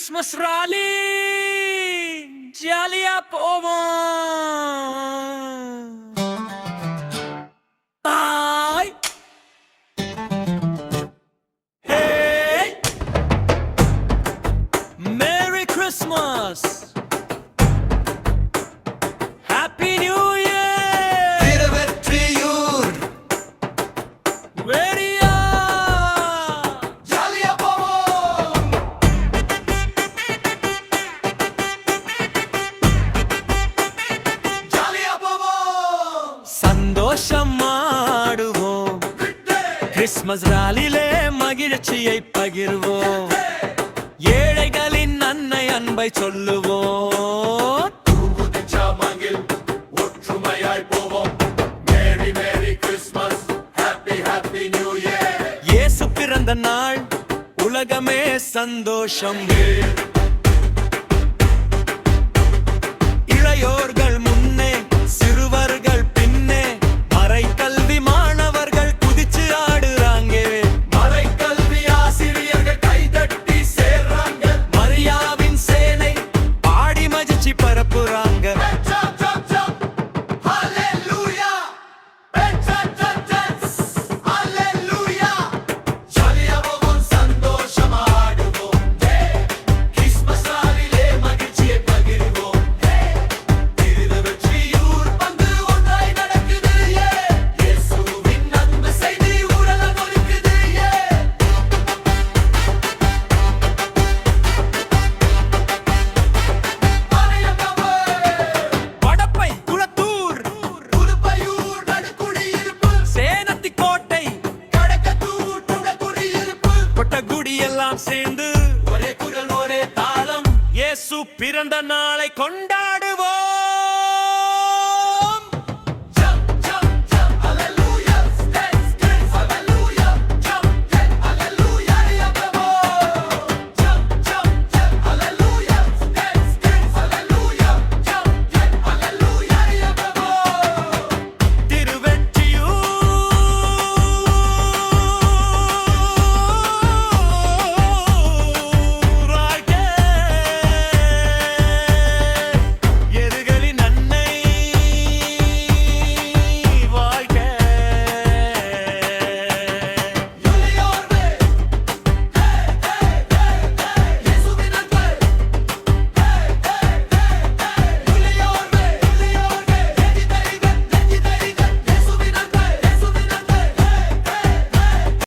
Christmas rally ஜாலியா போவோம். Bye. Hey merry Christmas, happy new year. Thiruvottiyur வெரியா ஜாலியா போவோம். ஜாலியா போவோம். சந்தோஷம் ஆடுவோம். கிறிஸ்மஸ் ராலிலே மகிழ்ச்சியை பகிர்வோம். ஏழைகளின் அன்னை அன்பை சொல்லுவோம். ஜாமங்கில் ஒற்றுமையாய் போவோம். Merry merry Christmas, happy happy new year. இயேசு பிறந்த நாள், உலகமே சந்தோஷம். இளையோர்கள் முன்னே, சிறுவர்கள் பின்னே, மறை கல்வி மாணவர்கள் குதிச்சு ஆடுறாங்க. மறை கல்வி ஆசிரியர்கள் கைதட்டி சேர்றாங்க. மரியாவின் சேனை பாடி மகிழ்ச்சி பரப்புறாங்க. ஜம்ப் ஜம்ப் ஜம்ப் ஹalleluya. பென்டன்டன்ஸ் ஹalleluya. ஜாலியா போவோம், சந்தோஷமா ஆடுவோம். கிறிஸ்மஸ் நாளிலே மகிழ்ச்சியை பகிர்வோம். திருவெற்றியூர் பங்கு ஒன்றாய் நடக்குது. இயேசுவின் நன்மை செய்தி ஊரெல்லாம் ஒலிக்குது. வடப்பை குளத்தூர், புதுப்பையூர் நடுக்குடியிருப்பு. சேனத்தி கோட்டை, கடக்கத்தூர் துணக்குடியிருப்பு. கொட்டகுடி எல்லாம் சேர்ந்து ஒரே குரல் ஒரே தாளம். இயேசு பிறந்த நாளை கொண்டாட